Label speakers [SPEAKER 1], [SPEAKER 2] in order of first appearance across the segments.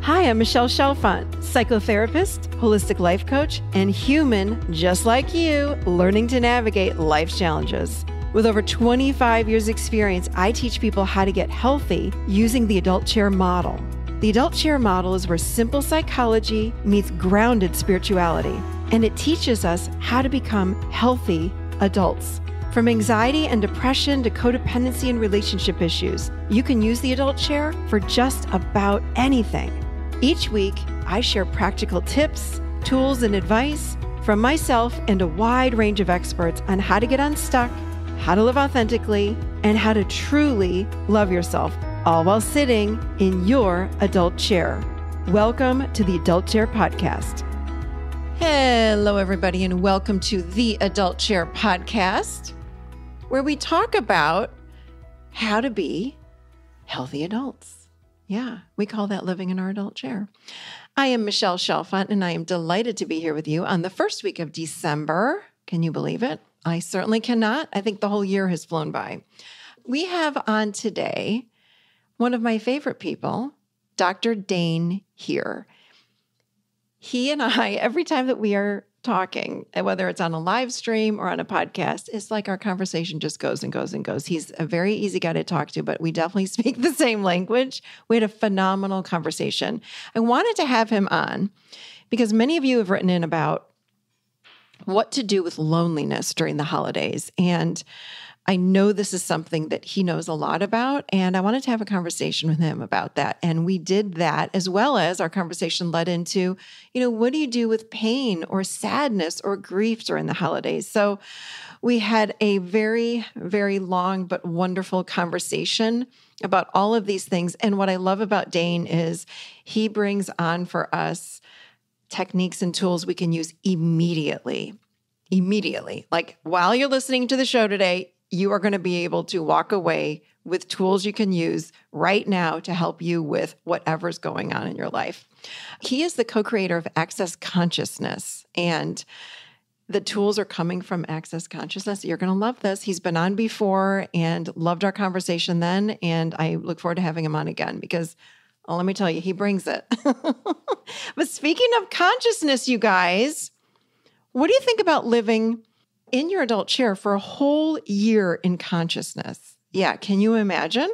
[SPEAKER 1] Hi, I'm Michelle Chalfant, psychotherapist, holistic life coach, and human just like you, learning to navigate life's challenges. With over 25 years experience, I teach people how to get healthy using the adult chair model. The adult chair model is where simple psychology meets grounded spirituality, and it teaches us how to become healthy adults. From anxiety and depression to codependency and relationship issues, you can use the adult chair for just about anything. Each week, I share practical tips, tools, and advice from myself and a wide range of experts on how to get unstuck, how to live authentically, and how to truly love yourself, all while sitting in your adult chair. Welcome to the Adult Chair Podcast. Hello, everybody, and welcome to the Adult Chair Podcast, where we talk about how to be healthy adults. Yeah, we call that living in our adult chair. I am Michelle Chalfant, and I am delighted to be here with you on the first week of December. Can you believe it? I certainly cannot. I think the whole year has flown by. We have on today one of my favorite people, Dr. Dain Heer. He and I, every time that we are talking, whether it's on a live stream or on a podcast, it's like our conversation just goes and goes and goes. He's a very easy guy to talk to, but we definitely speak the same language. We had a phenomenal conversation. I wanted to have him on because many of you have written in about what to do with loneliness during the holidays. And I know this is something that he knows a lot about, and I wanted to have a conversation with him about that. And we did that, as well as our conversation led into, what do you do with pain or sadness or grief during the holidays? So we had a very, very long but wonderful conversation about all of these things. And what I love about Dain is he brings on for us techniques and tools we can use immediately. Like while you're listening to the show today, you are going to be able to walk away with tools you can use right now to help you with whatever's going on in your life. He is the co-creator of Access Consciousness, and the tools are coming from Access Consciousness. You're going to love this. He's been on before and loved our conversation then, and I look forward to having him on again because, let me tell you, he brings it. But speaking of consciousness, you guys, what do you think about living in your adult chair for a whole year in consciousness? Yeah, can you imagine?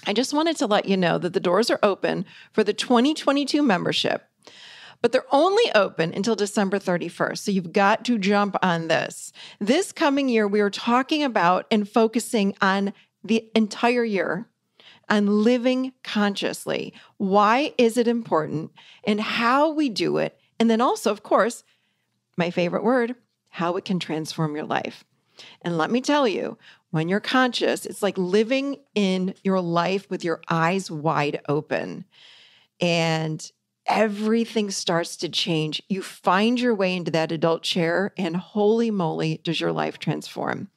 [SPEAKER 1] I just wanted to let you know that the doors are open for the 2022 membership, but they're only open until December 31st. So you've got to jump on this. This coming year, we are talking about and focusing on the entire year on living consciously. Why is it important and how we do it? And then also, of course, my favorite word, how it can transform your life. And let me tell you, when you're conscious, it's like living in your life with your eyes wide open. And everything starts to change. You find your way into that adult chair, and holy moly, does your life transform.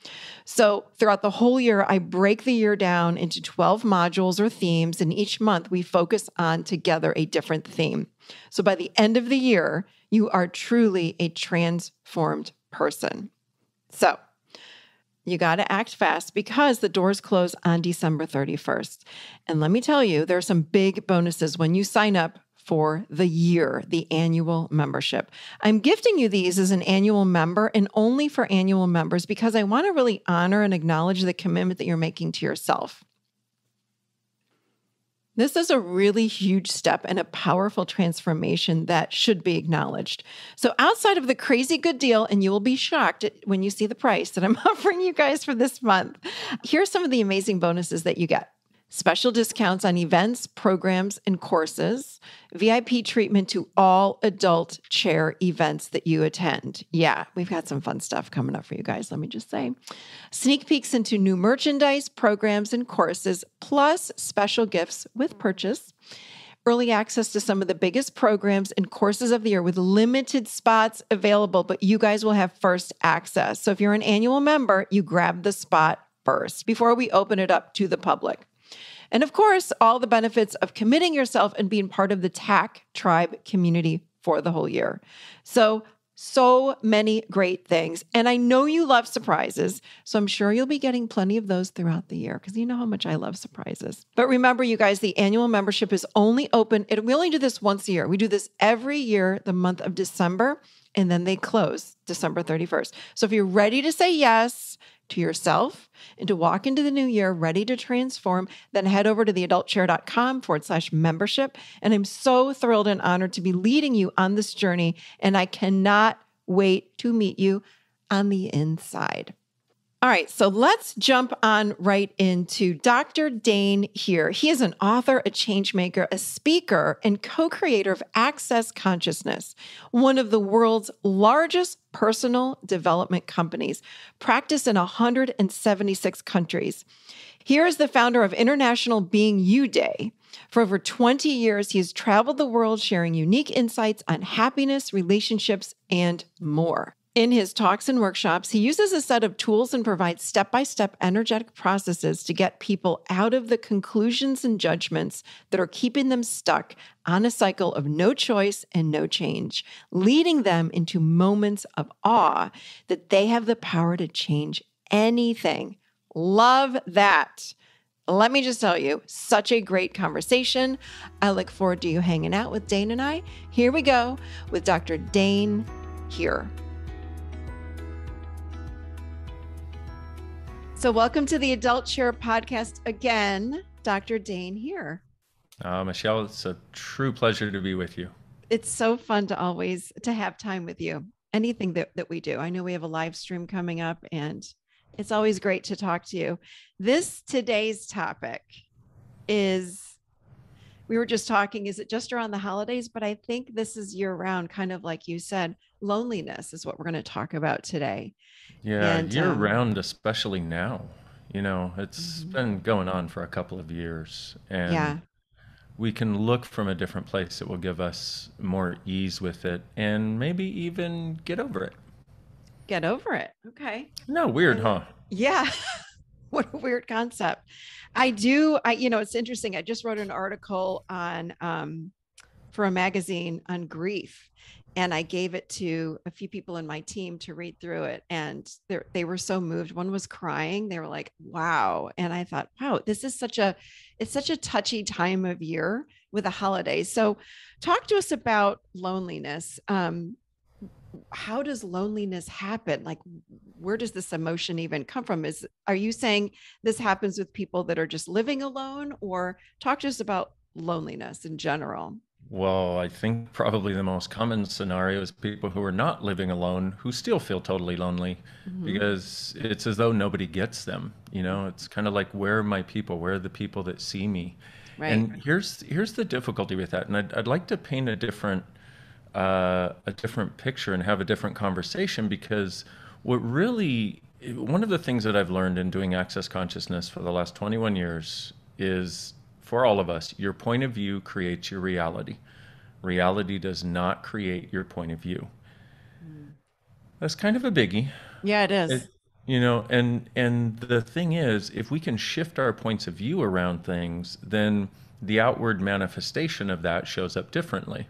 [SPEAKER 1] So throughout the whole year, I break the year down into 12 modules or themes, and each month we focus on together a different theme. So by the end of the year, you are truly a transformed person. So you got to act fast because the doors close on December 31st. And let me tell you, there are some big bonuses when you sign up for the year, the annual membership. I'm gifting you these as an annual member and only for annual members because I want to really honor and acknowledge the commitment that you're making to yourself. This is a really huge step and a powerful transformation that should be acknowledged. So outside of the crazy good deal, and you will be shocked when you see the price that I'm offering you guys for this month, here's some of the amazing bonuses that you get. Special discounts on events, programs, and courses, VIP treatment to all adult chair events that you attend. Yeah, we've got some fun stuff coming up for you guys, let me just say. Sneak peeks into new merchandise, programs, and courses, plus special gifts with purchase. Early access to some of the biggest programs and courses of the year with limited spots available, but you guys will have first access. So if you're an annual member, you grab the spot first before we open it up to the public. And of course, all the benefits of committing yourself and being part of the TAC Tribe community for the whole year. So So many great things. And I know you love surprises, so I'm sure you'll be getting plenty of those throughout the year because you know how much I love surprises. But remember, you guys, the annual membership is only open. We only do this once a year. We do this every year, the month of December, and then they close December 31st. So if you're ready to say yes to yourself and to walk into the new year ready to transform, then head over to theadultchair.com/membership. And I'm so thrilled and honored to be leading you on this journey. And I cannot wait to meet you on the inside. All right, so let's jump on right into Dr. Dain Heer. He is an author, a change maker, a speaker, and co-creator of Access Consciousness, one of the world's largest personal development companies, practiced in 176 countries. Heer is the founder of International Being You Day. For over 20 years, he has traveled the world sharing unique insights on happiness, relationships, and more. In his talks and workshops, he uses a set of tools and provides step-by-step energetic processes to get people out of the conclusions and judgments that are keeping them stuck on a cycle of no choice and no change, leading them into moments of awe that they have the power to change anything. Love that. Let me just tell you, such a great conversation. I look forward to you hanging out with Dain and I. Here we go with Dr. Dain Heer. So welcome to the Adult Chair podcast again, Dr. Dain Heer.
[SPEAKER 2] Michelle, it's a true pleasure to be with you.
[SPEAKER 1] It's so fun to always to have time with you. Anything that we do. I know we have a live stream coming up and it's always great to talk to you. Today's topic is, we were just talking, is it just around the holidays? But I think this is year round, kind of like you said, loneliness is what we're going to talk about today.
[SPEAKER 2] Yeah, year round, especially now. You know, it's been going on for a couple of years, and we can look from a different place that will give us more ease with it and maybe even get over it.
[SPEAKER 1] Get over it. Okay.
[SPEAKER 2] No, weird, huh?
[SPEAKER 1] Yeah. What a weird concept. It's interesting. I just wrote an article on, for a magazine on grief. And I gave it to a few people in my team to read through it. And they were so moved. One was crying. They were like, wow. And I thought, wow, it's such a touchy time of year with the holidays. So talk to us about loneliness. How does loneliness happen? Like, where does this emotion even come from? Are you saying this happens with people that are just living alone, or talk to us about loneliness in general?
[SPEAKER 2] Well, I think probably the most common scenario is people who are not living alone who still feel totally lonely because it's as though nobody gets them. You know, it's kind of like, where are my people? Where are the people that see me? Right. And here's the difficulty with that. And I'd like to paint a different picture and have a different conversation, because one of the things that I've learned in doing Access Consciousness for the last 21 years is, for all of us, your point of view creates your reality. Reality does not create your point of view. That's kind of a biggie.
[SPEAKER 1] Yeah, it is.
[SPEAKER 2] And the thing is, if we can shift our points of view around things, then the outward manifestation of that shows up differently.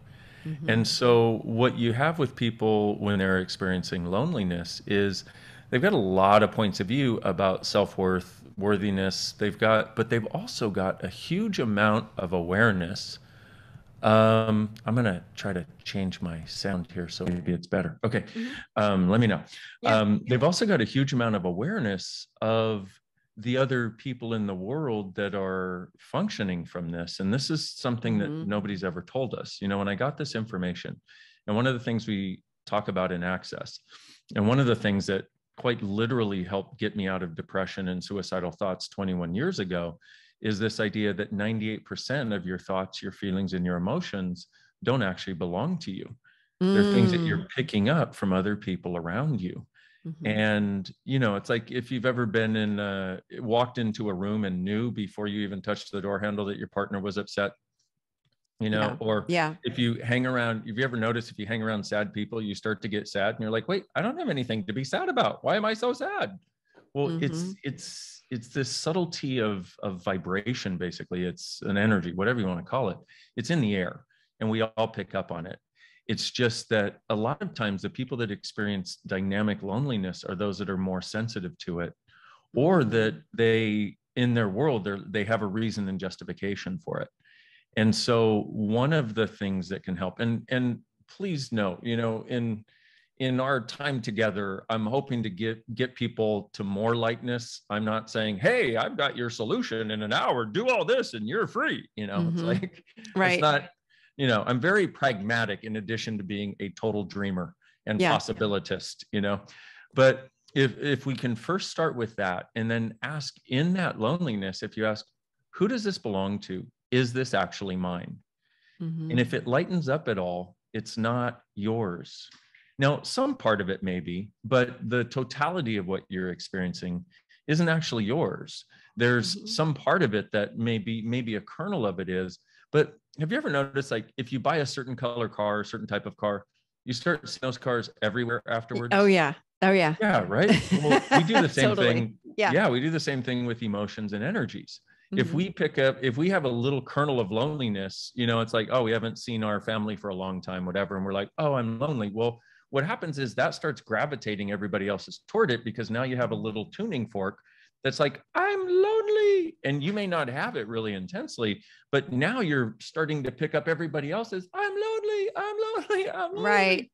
[SPEAKER 2] And so what you have with people when they're experiencing loneliness is they've got a lot of points of view about self-worth, worthiness. But they've also got a huge amount of awareness. I'm going to try to change my sound here so maybe it's better. Okay. Let me know. They've also got a huge amount of awareness of the other people in the world that are functioning from this. And this is something that nobody's ever told us. You know, when I got this information, and one of the things we talk about in Access, and one of the things that quite literally helped get me out of depression and suicidal thoughts 21 years ago is this idea that 98% of your thoughts, your feelings, and your emotions don't actually belong to you. They're things that you're picking up from other people around you. And, you know, it's like if you've ever walked into a room and knew before you even touched the door handle that your partner was upset, or if you hang around, if you ever notice, if you hang around sad people, you start to get sad and you're like, wait, I don't have anything to be sad about. Why am I so sad? Well, it's this subtlety of vibration, basically. It's an energy, whatever you want to call it. It's in the air and we all pick up on it. It's just that a lot of times the people that experience dynamic loneliness are those that are more sensitive to it, or that they, in their world, they have a reason and justification for it. And so one of the things that can help, and please note, in our time together, I'm hoping to get people to more lightness. I'm not saying, hey, I've got your solution in an hour, do all this and you're free. It's like,
[SPEAKER 1] right.
[SPEAKER 2] It's not, I'm very pragmatic in addition to being a total dreamer and possibilitist, but if we can first start with that and then ask in that loneliness, if you ask, who does this belong to? Is this actually mine? And if it lightens up at all, it's not yours. Now, some part of it may be, but the totality of what you're experiencing isn't actually yours. There's some part of it that maybe a kernel of it is. But have you ever noticed, like, if you buy a certain color car, a certain type of car, you start seeing those cars everywhere afterwards?
[SPEAKER 1] Oh, yeah.
[SPEAKER 2] Yeah, right. Well, we do the same thing.
[SPEAKER 1] Yeah,
[SPEAKER 2] we do the same thing with emotions and energies. If we have a little kernel of loneliness, it's like, oh, we haven't seen our family for a long time, whatever. And we're like, oh, I'm lonely. Well, what happens is that starts gravitating everybody else's toward it, because now you have a little tuning fork that's like, I'm lonely. And you may not have it really intensely, but now you're starting to pick up everybody else's, I'm lonely, I'm lonely, I'm lonely.
[SPEAKER 1] Right.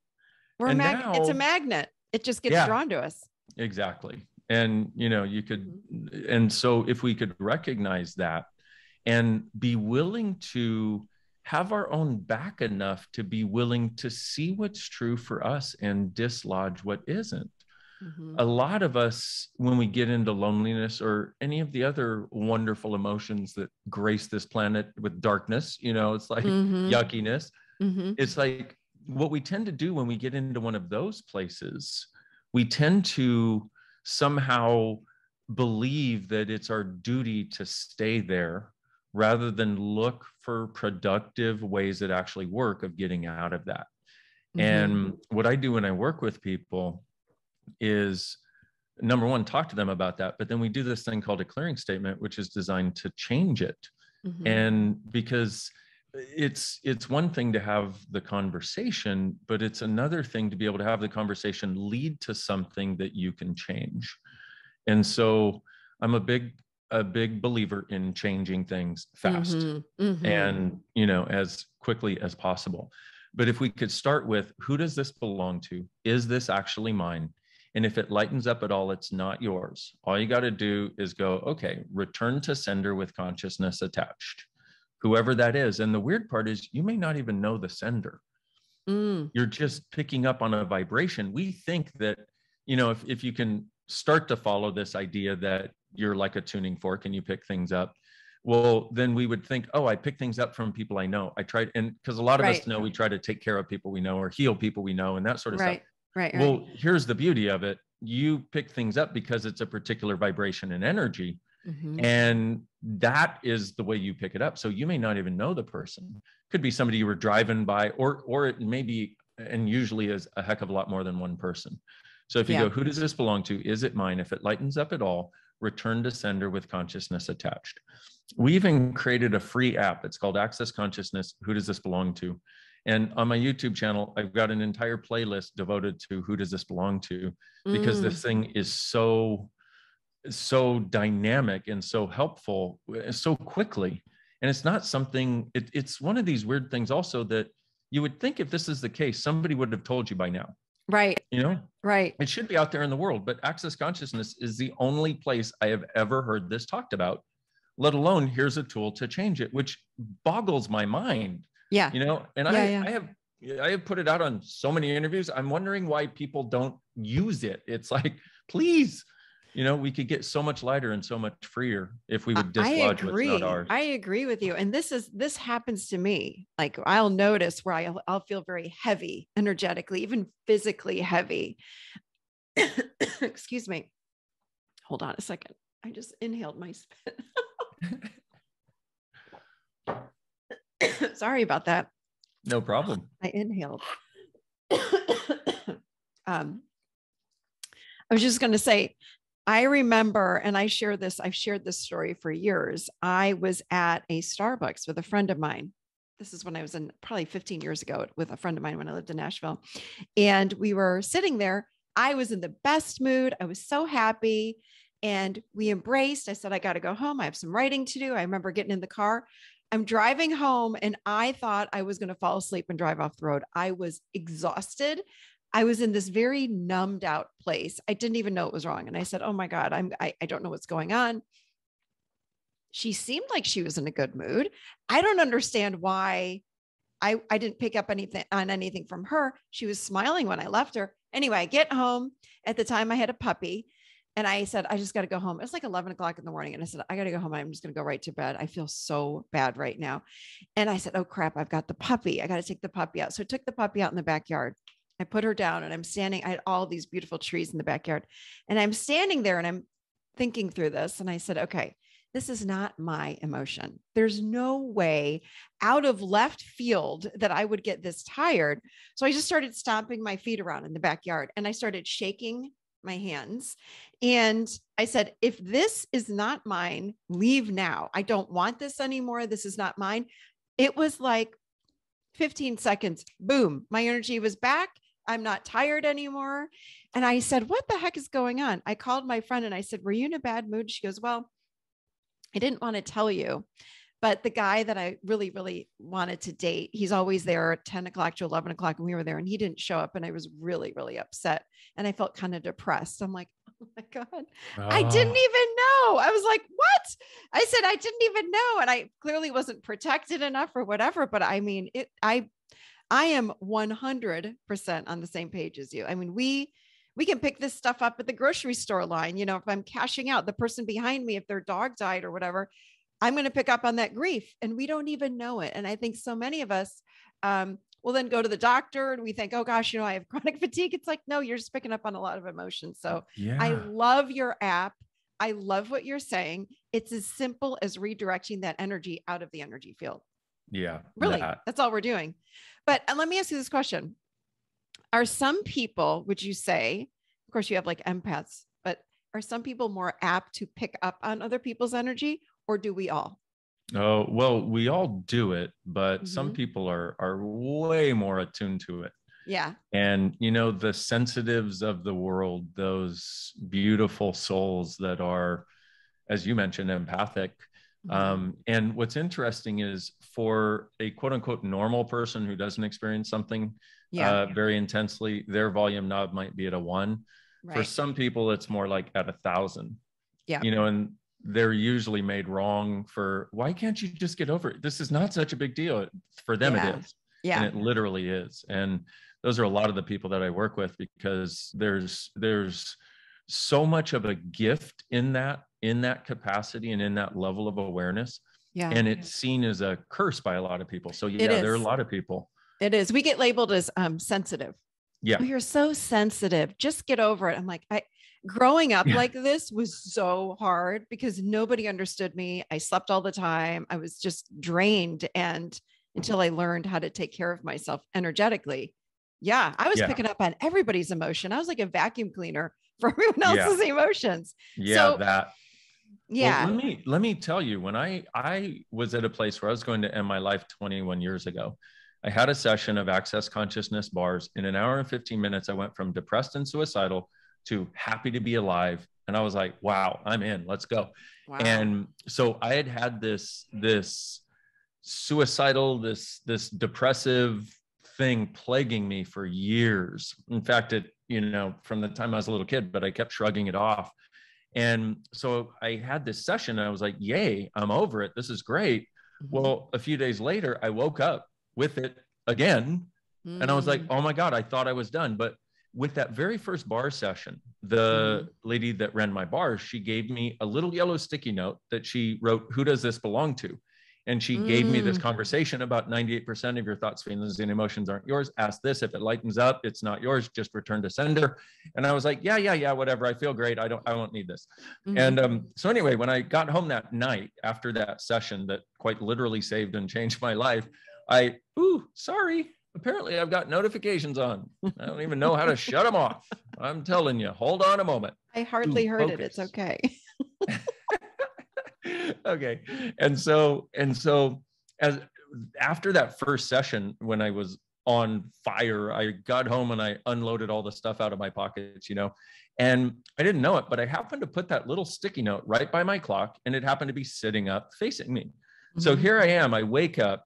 [SPEAKER 1] It's a magnet. It just gets drawn to us.
[SPEAKER 2] Exactly. And, you could, and so if we could recognize that and be willing to have our own back enough to be willing to see what's true for us and dislodge what isn't. A lot of us, when we get into loneliness or any of the other wonderful emotions that grace this planet with darkness, it's like yuckiness. It's like what we tend to do when we get into one of those places, we tend to somehow believe that it's our duty to stay there rather than look for productive ways that actually work of getting out of that. And what I do when I work with people is, number one, talk to them about that. But then we do this thing called a clearing statement, which is designed to change it. And because it's one thing to have the conversation, but it's another thing to be able to have the conversation lead to something that you can change. And so I'm a big believer in changing things fast and, as quickly as possible. But if we could start with, who does this belong to? Is this actually mine? And if it lightens up at all, it's not yours. All you got to do is go, okay, return to sender with consciousness attached, whoever that is. And the weird part is you may not even know the sender. You're just picking up on a vibration. We think that, if you can start to follow this idea that you're like a tuning fork and you pick things up, well, then we would think, oh, I pick things up from people I know. I tried, and because a lot of us know we try to take care of people we know or heal people we know and that sort of stuff.
[SPEAKER 1] Right.
[SPEAKER 2] Well, here's the beauty of it. You pick things up because it's a particular vibration and energy. And that is the way you pick it up. So you may not even know the person. Could be somebody you were driving by, or it may be, and usually is a heck of a lot more than one person. So if you go, who does this belong to? Is it mine? If it lightens up at all, return to sender with consciousness attached. We even created a free app. It's called Access Consciousness. Who does this belong to? And on my YouTube channel, I've got an entire playlist devoted to who does this belong to, because this thing is so dynamic and so helpful so quickly. And it's not something, it's one of these weird things also that you would think, if this is the case, somebody would have told you by now.
[SPEAKER 1] Right. Right.
[SPEAKER 2] It should be out there in the world, but Access Consciousness is the only place I have ever heard this talked about, let alone here's a tool to change it, which boggles my mind.
[SPEAKER 1] Yeah.
[SPEAKER 2] And I have put it out on so many interviews. I'm wondering why people don't use it. It's like, please, we could get so much lighter and so much freer if we would dislodge what's not ours.
[SPEAKER 1] I agree with you. And this happens to me. Like, I'll notice where I'll feel very heavy energetically, even physically heavy. Excuse me. Hold on a second. I just inhaled my spit. Sorry about that.
[SPEAKER 2] No problem.
[SPEAKER 1] I inhaled. I was just going to say, I remember, and I've shared this story for years. I was at a Starbucks with a friend of mine, this is when I was in probably 15 years ago with a friend of mine when I lived in Nashville. And we were sitting there. I was in the best mood. I was so happy. And we embraced. I said, I got to go home. I have some writing to do. I remember getting in the car. I'm driving home and I thought I was going to fall asleep and drive off the road. I was exhausted. I was in this very numbed out place. I didn't even know it was wrong. And I said, oh my God, I don't know what's going on. She seemed like she was in a good mood. I don't understand why I didn't pick up anything from her. She was smiling when I left her. Anyway, I get home. At the time I had a puppy and I said, I just got to go home. It was like 11 o'clock in the morning. And I said, I got to go home. I'm just going to go right to bed. I feel so bad right now. And I said, oh crap, I've got the puppy. I got to take the puppy out. So I took the puppy out in the backyard. I put her down and I'm standing. I had all these beautiful trees in the backyard and I'm standing there and I'm thinking through this. And I said, okay, this is not my emotion. There's no way out of left field that I would get this tired. So I just started stomping my feet around in the backyard and I started shaking my hands. And I said, if this is not mine, leave now. I don't want this anymore. This is not mine. It was like 15 seconds. Boom. My energy was back. I'm not tired anymore. And I said, what the heck is going on? I called my friend and I said, were you in a bad mood? She goes, well, I didn't want to tell you, but the guy that I really, really wanted to date, he's always there at 10 o'clock to 11 o'clock. And we were there and he didn't show up. And I was really, really upset. And I felt kind of depressed. I'm like, oh my God, I didn't even know. I was like, what? I said, I didn't even know. And I clearly wasn't protected enough or whatever. But I mean, I am 100% on the same page as you. I mean, we can pick this stuff up at the grocery store line. You know, if I'm cashing out, the person behind me, if their dog died or whatever, I'm going to pick up on that grief and we don't even know it. And I think so many of us will then go to the doctor and we think, oh gosh, you know, I have chronic fatigue. It's like, no, you're just picking up on a lot of emotions. So
[SPEAKER 2] Yeah.
[SPEAKER 1] I love your app. I love what you're saying. It's as simple as redirecting that energy out of the energy field.
[SPEAKER 2] Yeah.
[SPEAKER 1] Really, that's all we're doing. But let me ask you this question. Are some people, would you say, of course you have like empaths, but are some people more apt to pick up on other people's energy or do we all?
[SPEAKER 2] Oh, well, we all do it, but some people are way more attuned to it.
[SPEAKER 1] Yeah.
[SPEAKER 2] And, you know, the sensitives of the world, those beautiful souls that are, as you mentioned, empathic. And what's interesting is for a quote unquote normal person who doesn't experience something very intensely, their volume knob might be at a 1. Right. For some people, it's more like at 1,000. Yeah. You know, and they're usually made wrong for, why can't you just get over it? This is not such a big deal. For them, it is. Yeah. And it literally is. And those are a lot of the people that I work with because there's so much of a gift in that capacity and in that level of awareness. Yeah. And it's seen as a curse by a lot of people. So yeah, there are a lot of people.
[SPEAKER 1] It is. We get labeled as sensitive. Yeah. Oh, you're so sensitive. Just get over it. I'm like, growing up like this was so hard because nobody understood me. I slept all the time. I was just drained. And until I learned how to take care of myself energetically. Yeah. I was picking up on everybody's emotion. I was like a vacuum cleaner for everyone else's emotions.
[SPEAKER 2] Yeah. So, well, let me tell you, when I was at a place where I was going to end my life 21 years ago, I had a session of Access Consciousness bars. In an hour and 15 minutes, I went from depressed and suicidal to happy to be alive. And I was like, wow, I'm in, let's go. Wow. And so I had this suicidal, this depressive thing plaguing me for years. In fact, from the time I was a little kid, but I kept shrugging it off. And so I had this session and I was like, yay, I'm over it. This is great. Well, a few days later, I woke up with it again. And I was like, oh my God, I thought I was done. But with that very first bar session, the lady that ran my bar, she gave me a little yellow sticky note that she wrote, who does this belong to? And she gave me this conversation about 98% of your thoughts, feelings, and emotions aren't yours. Ask this. If it lightens up, it's not yours. Just return to sender. And I was like, yeah, whatever. I feel great. I won't need this. And so anyway, when I got home that night after that session that quite literally saved and changed my life, sorry. Apparently I've got notifications on. I don't even know how to shut them off. I'm telling you, hold on a moment.
[SPEAKER 1] I hardly heard it. It's okay.
[SPEAKER 2] Okay. And so as after that first session, when I was on fire, I got home and I unloaded all the stuff out of my pockets, and I didn't know it, but I happened to put that little sticky note right by my clock, and it happened to be sitting up facing me. Mm-hmm. So here I am, I wake up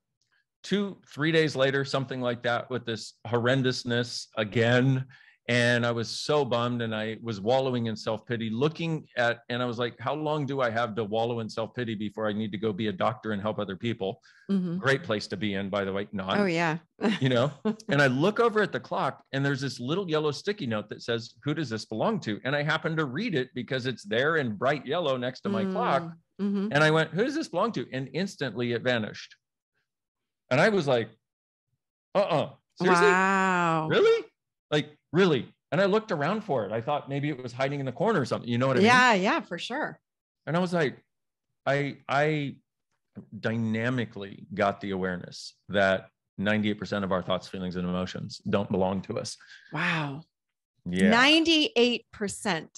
[SPEAKER 2] 2-3 days later, something like that, with this horrendousness again. And I was so bummed, and I was wallowing in self-pity, and I was like, how long do I have to wallow in self-pity before I need to go be a doctor and help other people? Mm-hmm. Great place to be in, by the way. Not.
[SPEAKER 1] Oh, yeah.
[SPEAKER 2] And I look over at the clock, and there's this little yellow sticky note that says, who does this belong to? And I happen to read it because it's there in bright yellow next to my clock. Mm-hmm. And I went, who does this belong to? And instantly it vanished. And I was like, seriously?
[SPEAKER 1] Wow.
[SPEAKER 2] Really? Like, really? And I looked around for it. I thought maybe it was hiding in the corner or something. You know what I mean?
[SPEAKER 1] Yeah, for sure.
[SPEAKER 2] And I was like, I dynamically got the awareness that 98% of our thoughts, feelings, and emotions don't belong to us.
[SPEAKER 1] Wow.
[SPEAKER 2] Yeah.
[SPEAKER 1] 98%.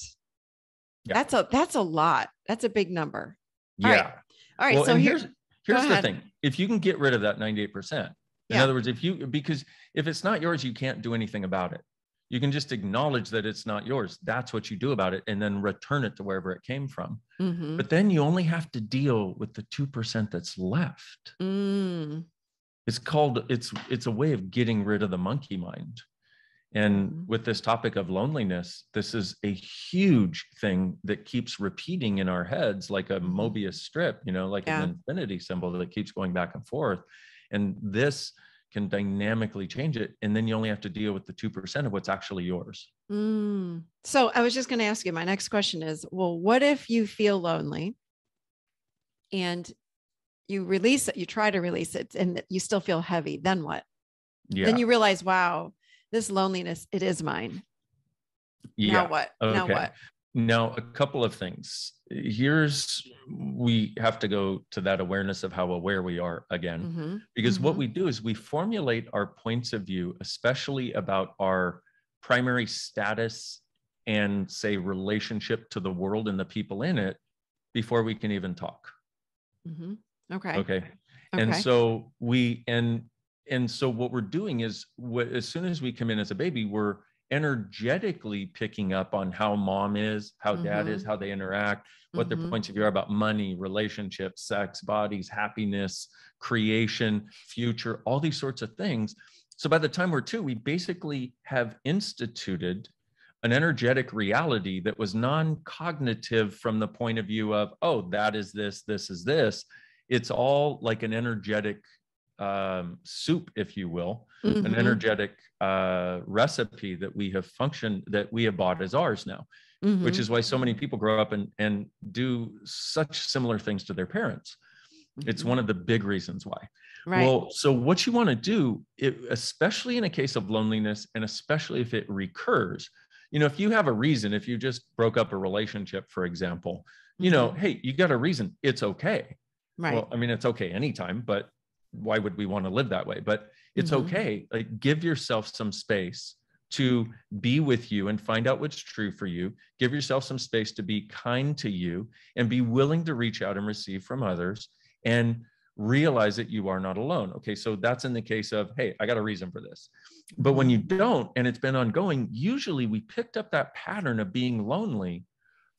[SPEAKER 1] Yeah. That's a lot. That's a big number.
[SPEAKER 2] Yeah.
[SPEAKER 1] All right. Well, so
[SPEAKER 2] here's the thing. If you can get rid of that 98%, in other words, because if it's not yours, you can't do anything about it. You can just acknowledge that it's not yours. That's what you do about it, and then return it to wherever it came from. Mm-hmm. But then you only have to deal with the 2% that's left. Mm. It's a way of getting rid of the monkey mind. And with this topic of loneliness, this is a huge thing that keeps repeating in our heads like a Mobius strip, like an infinity symbol that keeps going back and forth. And this can dynamically change it. And then you only have to deal with the 2% of what's actually yours.
[SPEAKER 1] Mm. So I was just going to ask you, my next question is, well, what if you feel lonely and you release it, you try to release it, and you still feel heavy? Then what? Yeah. Then you realize, wow, this loneliness, it is mine. Yeah. Now what?
[SPEAKER 2] Okay. Now what? Now, a couple of things. We have to go to that awareness of how aware we are again, because what we do is we formulate our points of view, especially about our primary status and, say, relationship to the world and the people in it, before we can even talk. Okay. And so so what we're doing is, as soon as we come in as a baby, we're energetically picking up on how mom is, how dad is, how they interact, what their points of view are about money, relationships, sex, bodies, happiness, creation, future, all these sorts of things. So by the time we're 2, we basically have instituted an energetic reality that was non-cognitive from the point of view of, oh, that is this, this is this. It's all like an energetic soup, if you will, an energetic recipe that we have bought as ours now, which is why so many people grow up and do such similar things to their parents. It's one of the big reasons why. Right. Well, so what you want to do, especially in a case of loneliness, and especially if it recurs, if you have a reason, if you just broke up a relationship, for example, hey, you got a reason, it's okay. Right. Well, I mean, it's okay anytime, but why would we want to live that way? But it's okay. Like, give yourself some space to be with you and find out what's true for you. Give yourself some space to be kind to you and be willing to reach out and receive from others, and realize that you are not alone. Okay. So that's in the case of, hey, I got a reason for this. But when you don't, and it's been ongoing, usually we picked up that pattern of being lonely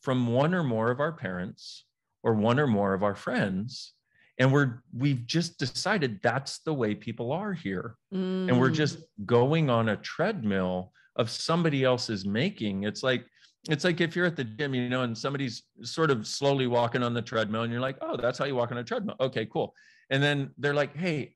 [SPEAKER 2] from one or more of our parents or one or more of our friends. And we've just decided that's the way people are here. And we're just going on a treadmill of somebody else's making. It's like if you're at the gym, and somebody's sort of slowly walking on the treadmill, and you're like, oh, that's how you walk on a treadmill. Okay, cool. And then they're like, hey,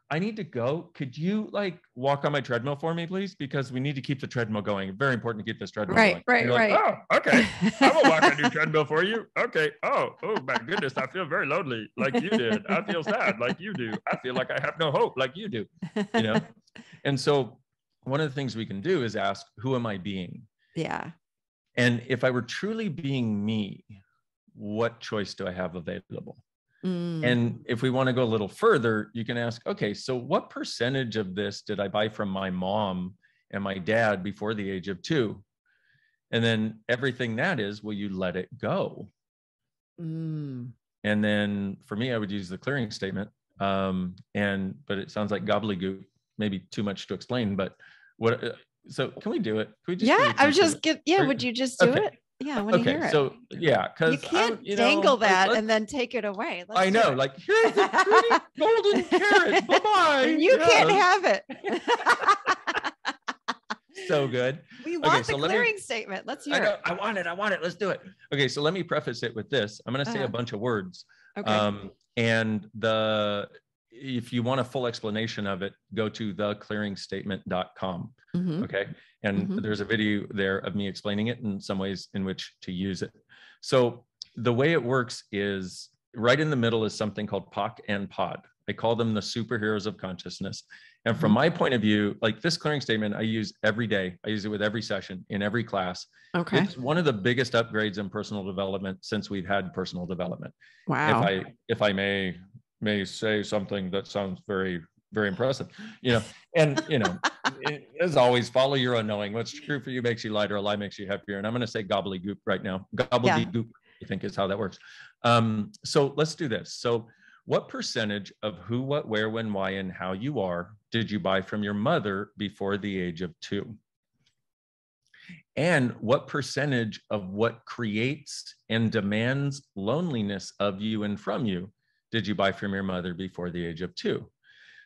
[SPEAKER 2] I need to go. Could you walk on my treadmill for me, please? Because we need to keep the treadmill going. Very important to keep this treadmill going.
[SPEAKER 1] Right.
[SPEAKER 2] Oh, okay. I will walk on your treadmill for you. Okay. Oh my goodness. I feel very lonely like you did. I feel sad like you do. I feel like I have no hope like you do. And so one of the things we can do is ask, who am I being?
[SPEAKER 1] Yeah.
[SPEAKER 2] And if I were truly being me, what choice do I have available? And if we want to go a little further, you can ask, okay, so what percentage of this did I buy from my mom and my dad before the age of 2? And then everything that is, will you let it go? And then for me, I would use the clearing statement. But it sounds like gobbledygook, maybe too much to explain, but so can we do it? Can we just
[SPEAKER 1] Yeah, I was just would you just do it? Yeah, I want to hear it.
[SPEAKER 2] So yeah, because
[SPEAKER 1] you can't dangle that and then take it away.
[SPEAKER 2] I know, like here's the pretty golden carrot. Bye-bye.
[SPEAKER 1] And you can't have it.
[SPEAKER 2] So good.
[SPEAKER 1] We want the clearing statement. Let's hear it.
[SPEAKER 2] I want it. Let's do it. Okay, so let me preface it with this. I'm going to say a bunch of words. Okay. And if you want a full explanation of it, go to theclearingstatement.com. Mm-hmm. Okay. And there's a video there of me explaining it and some ways in which to use it. So the way it works is right in the middle is something called POC and POD. I call them the superheroes of consciousness. And from my point of view, like this clearing statement, I use every day. I use it with every session in every class. Okay. It's one of the biggest upgrades in personal development since we've had personal development. Wow. If I may say something that sounds very, very impressive, as always, follow your own knowing. What's true for you makes you lighter. A lie makes you happier. And I'm going to say gobbledygook right now. Gobbledygook, I think is how that works. So let's do this. So what percentage of who, what, where, when, why, and how you are did you buy from your mother before the age of 2? And what percentage of what creates and demands loneliness of you and from you did you buy from your mother before the age of 2?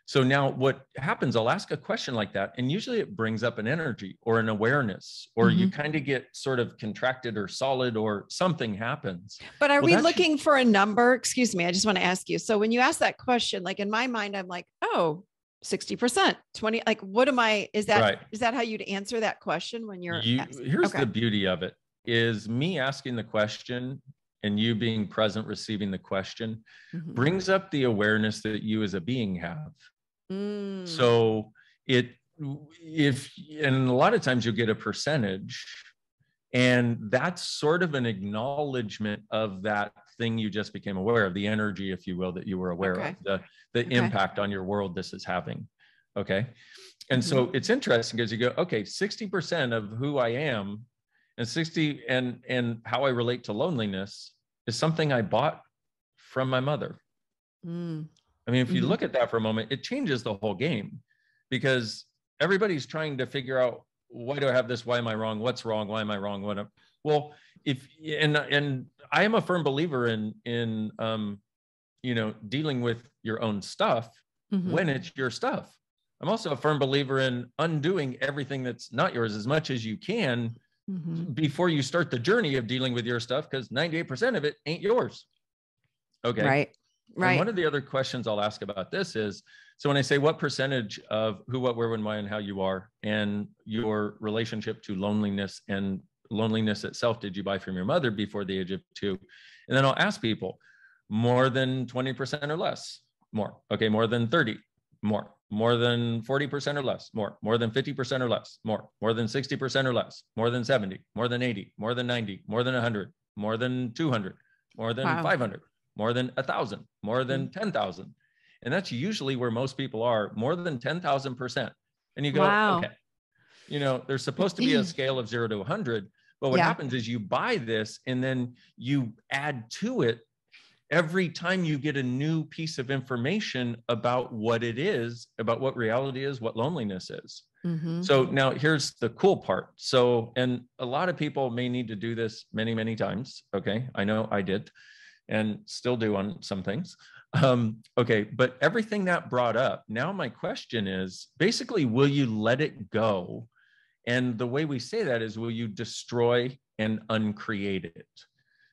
[SPEAKER 2] So now what happens, I'll ask a question like that, and usually it brings up an energy or an awareness, or you kind of get sort of contracted or solid or something happens.
[SPEAKER 1] But are we looking for a number? Excuse me, I just want to ask you. So when you ask that question, like in my mind, I'm like, oh, 60%, 20, like, what am I, is that how you'd answer that question when
[SPEAKER 2] here's the beauty of it is me asking the question and you being present, receiving the question brings up the awareness that you as a being have. So and a lot of times you'll get a percentage, and that's sort of an acknowledgement of that thing you just became aware of, the energy, if you will, that you were aware of, the impact on your world this is having. Okay. And so it's interesting because you go, okay, 60% of who I am and how I relate to loneliness is something I bought from my mother. I mean, if you look at that for a moment, it changes the whole game, because everybody's trying to figure out, why do I have this? Why am I wrong? What's wrong? Why am I wrong? And I am a firm believer in dealing with your own stuff when it's your stuff. I'm also a firm believer in undoing everything that's not yours as much as you can before you start the journey of dealing with your stuff, because 98% of it ain't yours. Okay. Right. And one of the other questions I'll ask about this is, so when I say what percentage of who, what, where, when, why, and how you are, and your relationship to loneliness and loneliness itself did you buy from your mother before the age of 2? And then I'll ask people, more than 20% or less, more. Okay, more than 30, more. More than 40% or less, more than 50% or less, more than 60% or less, more than 70, more than 80, more than 90, more than 100, more than 200, more than 500, more than 1,000, more than 10,000. And that's usually where most people are, more than 10,000%. And you go, okay, there's supposed to be a scale of 0 to 100, but what happens is you buy this and then you add to it every time you get a new piece of information about what it is, about what reality is, what loneliness is. So now here's the cool part. So, and a lot of people may need to do this many, many times. Okay. I know I did and still do on some things. Okay. But everything that brought up, now my question is basically, will you let it go? And the way we say that is, will you destroy and uncreate it?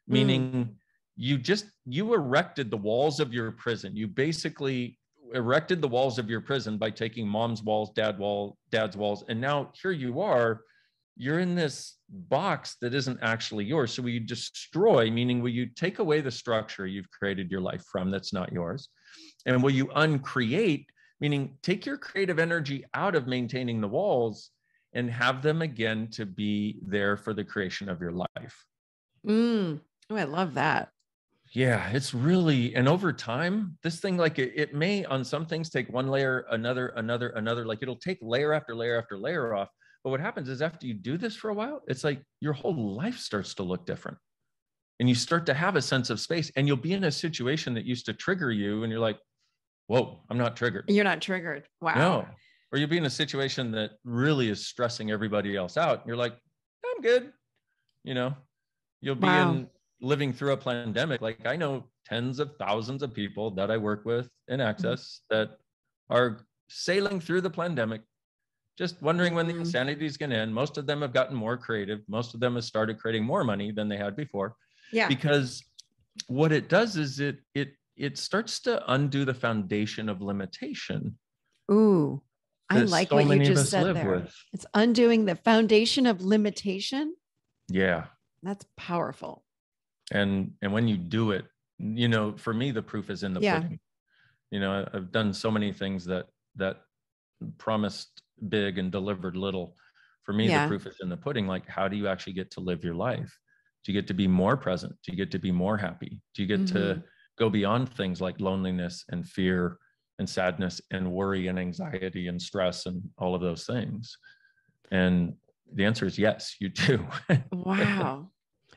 [SPEAKER 2] Meaning, you erected the walls of your prison. You basically erected the walls of your prison by taking mom's walls, dad's walls. And now here you are, you're in this box that isn't actually yours. So will you destroy, meaning will you take away the structure you've created your life from that's not yours? And will you uncreate, meaning take your creative energy out of maintaining the walls and have them again to be there for the creation of your life?
[SPEAKER 1] Oh, I love that.
[SPEAKER 2] Yeah, it's really, and over time, this thing, like it may on some things take one layer, another, like it'll take layer after layer after layer off. But what happens is after you do this for a while, it's like your whole life starts to look different. And you start to have a sense of space, and you'll be in a situation that used to trigger you. And you're like, whoa, I'm not triggered.
[SPEAKER 1] You're not triggered. Wow.
[SPEAKER 2] No. Or you'll be in a situation that really is stressing everybody else out. You're like, I'm good. You know, you'll be in living through a pandemic. Like I know tens of thousands of people that I work with in Access that are sailing through the pandemic, just wondering when the insanity is going to end. Most of them have gotten more creative. Most of them have started creating more money than they had before.
[SPEAKER 1] Yeah.
[SPEAKER 2] Because what it does is it starts to undo the foundation of limitation.
[SPEAKER 1] Ooh, I like what you just said there. It's undoing the foundation of limitation.
[SPEAKER 2] Yeah.
[SPEAKER 1] That's powerful.
[SPEAKER 2] And when you do it, you know, for me, the proof is in the pudding. You know, I've done so many things that promised big and delivered little. For me, the proof is in the pudding. Like, how do you actually get to live your life? Do you get to be more present? Do you get to be more happy? Do you get to go beyond things like loneliness and fear and sadness and worry and anxiety and stress and all of those things? And the answer is yes, you do.
[SPEAKER 1] Wow.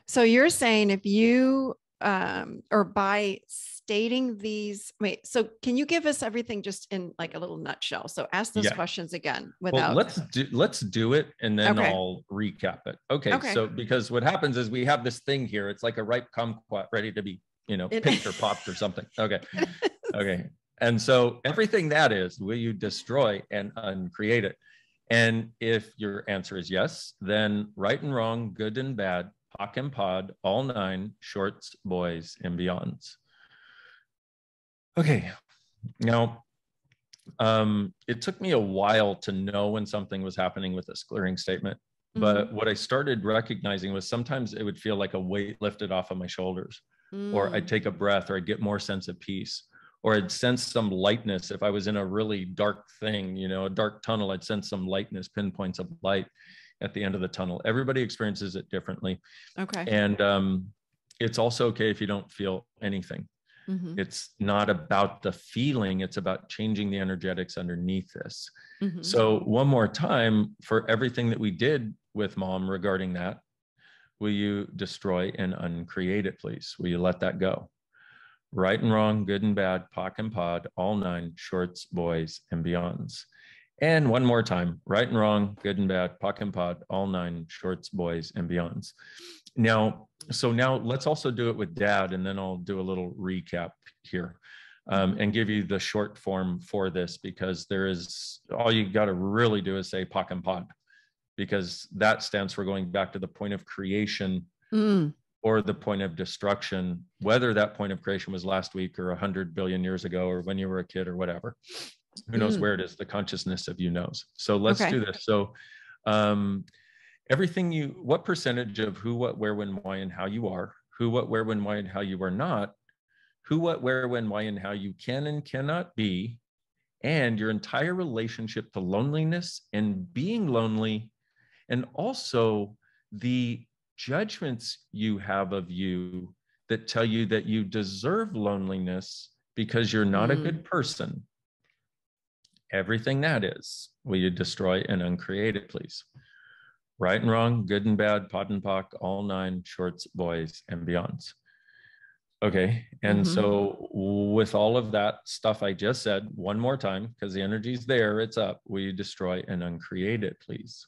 [SPEAKER 1] So you're saying if you, or by stating these, wait, so can you give us everything just in like a little nutshell? So ask those questions again without.
[SPEAKER 2] Well, let's do it. And then I'll recap it. Okay. So, because what happens is we have this thing here. It's like a ripe kumquat ready to be, you know, picked or popped or something. Okay. Okay. And so everything that is, will you destroy and uncreate it? And if your answer is yes, then right and wrong, good and bad, POC and POD, all 9, shorts, boys, and beyonds. Okay. Now, it took me a while to know when something was happening with this clearing statement. But what I started recognizing was sometimes it would feel like a weight lifted off of my shoulders, or I'd take a breath, or I'd get more sense of peace, or I'd sense some lightness. If I was in a really dark thing, you know, a dark tunnel, I'd sense some lightness, pinpoints of light at the end of the tunnel. Everybody experiences it differently. Okay. And it's also okay if you don't feel anything. It's not about the feeling. It's about changing the energetics underneath this. So one more time, for everything that we did with Mom regarding that, will you destroy and uncreate it, please? Will you let that go? Right and wrong, good and bad, POC and POD, all 9, shorts, boys, and beyonds. And one more time, right and wrong, good and bad, POC and POD, all 9, shorts, boys, and beyonds. Now, so now let's also do it with Dad, and then I'll do a little recap here and give you the short form for this, because there is, all you got to really do is say POC and POD, because that stands for going back to the point of creation or the point of destruction, whether that point of creation was last week or 100 billion years ago, or when you were a kid or whatever. Who knows where it is? The consciousness of you knows. So let's do this. So everything what percentage of who, what, where, when, why, and how you are, who, what, where, when, why, and how you are not, who, what, where, when, why, and how you can and cannot be, and your entire relationship to loneliness and being lonely, and also the judgments you have of you that tell you that you deserve loneliness because you're not a good person. Everything that is, will you destroy and uncreate it, please? Right and wrong, good and bad, POD and POC, all 9, shorts, boys, and beyonds. Okay. And so with all of that stuff I just said, one more time, because the energy's there, it's up. Will you destroy and uncreate it, please?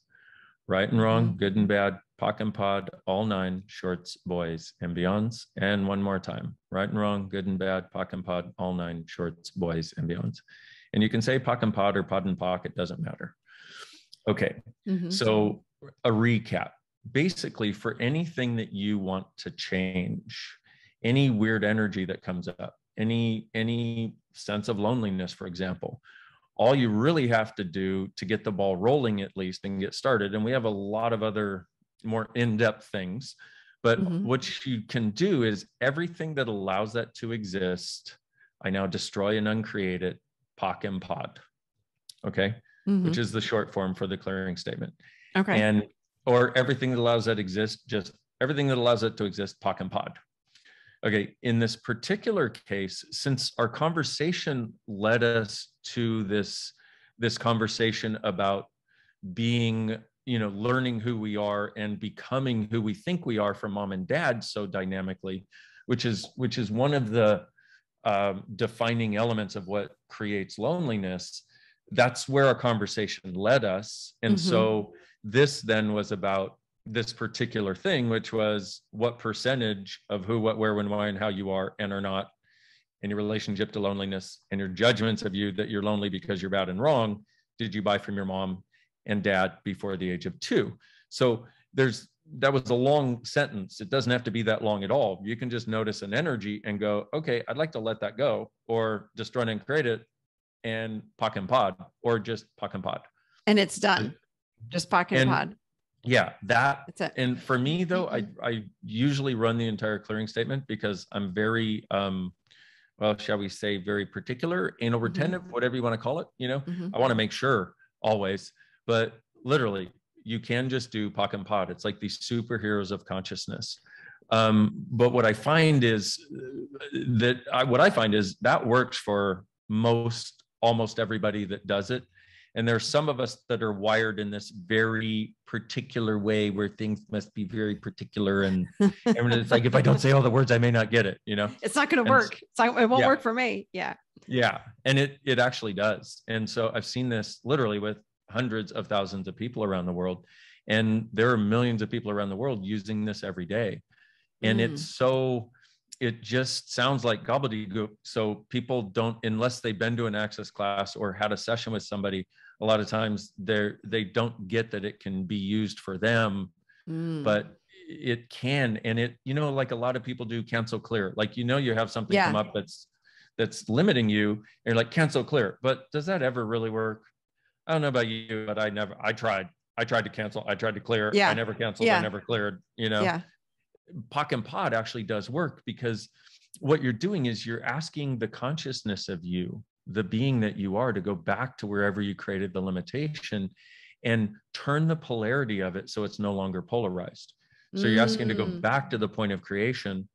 [SPEAKER 2] Right and wrong, good and bad, POC and POD, all 9, shorts, boys, and beyonds. And one more time, right and wrong, good and bad, POC and POD, all 9, shorts, boys, and beyonds. And you can say POC and POD or POD and POC, it doesn't matter. Okay. So a recap. Basically, for anything that you want to change, any weird energy that comes up, any sense of loneliness, for example, all you really have to do to get the ball rolling, at least, and get started, and we have a lot of other more in-depth things, but what you can do is everything that allows that to exist, I now destroy and uncreate it, POC and POD, okay? Which is the short form for the clearing statement. Okay. And, or everything that allows that exist, just everything that allows it to exist, POC and POD. Okay, in this particular case, since our conversation led us to this conversation about being, you know, learning who we are and becoming who we think we are from Mom and Dad so dynamically, which is one of the defining elements of what creates loneliness, that's where our conversation led us. And so this then was about this particular thing, which was what percentage of who, what, where, when, why, and how you are and are not in your relationship to loneliness, and your judgments of you that you're lonely because you're bad and wrong, did you buy from your mom and dad before the age of 2? So that was a long sentence. It doesn't have to be that long at all. You can just notice an energy and go, okay, I'd like to let that go, or just run and create it and POC and pod, or just POC and pod.
[SPEAKER 1] And it's done. Just POC and pod.
[SPEAKER 2] Yeah, that's it. And for me though, I usually run the entire clearing statement because I'm very, well, shall we say, very particular, anal retentive, whatever you want to call it. I want to make sure always, but literally you can just do POC and pod. It's like these superheroes of consciousness. But what I find is that works for almost everybody that does it. And there's some of us that are wired in this very particular way where things must be very particular. And it's like, if I don't say all the words, I may not get it,
[SPEAKER 1] It's not going to work. It won't work for me. Yeah.
[SPEAKER 2] Yeah. And it actually does. And so I've seen this literally with hundreds of thousands of people around the world. And there are millions of people around the world using this every day. And it just sounds like gobbledygook. So people don't, unless they've been to an Access class or had a session with somebody, a lot of times they don't get that it can be used for them, but it can. And it, like a lot of people do cancel clear, like, you have something come up that's limiting you and you're like, cancel clear. But does that ever really work? I don't know about you, but I tried to cancel. I tried to clear. Yeah. I never canceled. Yeah. I never cleared, Yeah. POC and pod actually does work because what you're doing is you're asking the consciousness of you, the being that you are, to go back to wherever you created the limitation and turn the polarity of it so it's no longer polarized. So you're asking to go back to the point of creation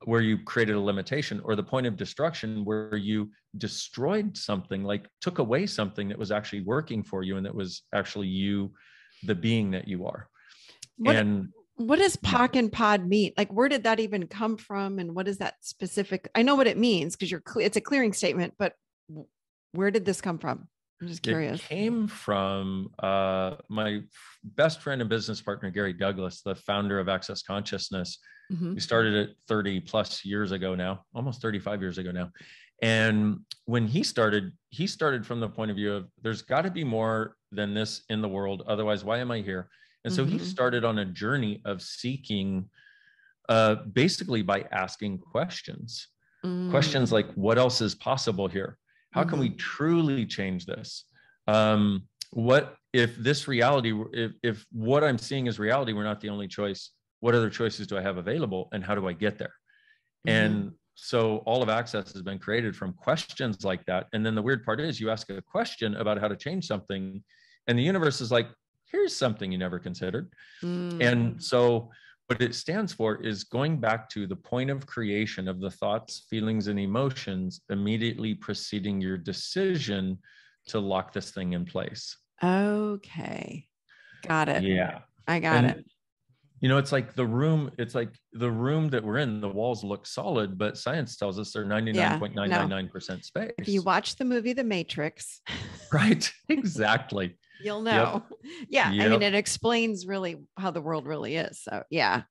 [SPEAKER 2] where you created a limitation, or the point of destruction where you destroyed something, like took away something that was actually working for you and that was actually you, the being that you are.
[SPEAKER 1] What does POC and pod mean? Like, where did that even come from? And what is that specific? I know what it means because it's a clearing statement, but where did this come from? I'm just curious.
[SPEAKER 2] It came from my best friend and business partner, Gary Douglas, the founder of Access Consciousness. We started it 30 plus years ago now, almost 35 years ago now. And when he started from the point of view of there's got to be more than this in the world. Otherwise, why am I here? And so he started on a journey of seeking, basically by asking questions. Questions like, what else is possible here? How can we truly change this? What if this reality, if what I'm seeing is reality, we're not the only choice? What other choices do I have available? And how do I get there? And so all of Access has been created from questions like that. And then the weird part is you ask a question about how to change something, and the universe is like, here's something you never considered. And so what it stands for is going back to the point of creation of the thoughts, feelings, and emotions immediately preceding your decision to lock this thing in place.
[SPEAKER 1] Okay. Got it.
[SPEAKER 2] Yeah.
[SPEAKER 1] I got it.
[SPEAKER 2] It's like the room that we're in, the walls look solid, but science tells us they're 99.999% space.
[SPEAKER 1] If you watch the movie The Matrix.
[SPEAKER 2] Right. Exactly.
[SPEAKER 1] You'll know. Yep. Yeah. Yep. I mean, it explains really how the world really is. So yeah.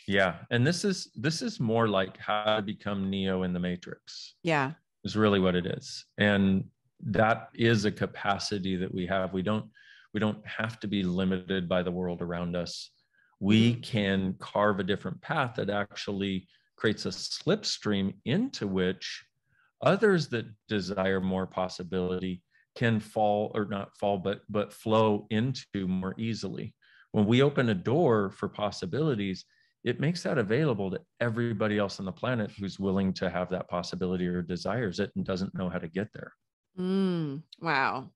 [SPEAKER 2] Yeah. And this is more like how to become Neo in the Matrix.
[SPEAKER 1] Yeah.
[SPEAKER 2] Is really what it is. And that is a capacity that we have. We don't have to be limited by the world around us. We can carve a different path that actually creates a slipstream into which others that desire more possibility can fall, or not fall, but flow into more easily. When we open a door for possibilities, it makes that available to everybody else on the planet who's willing to have that possibility or desires it and doesn't know how to get there.
[SPEAKER 1] Wow.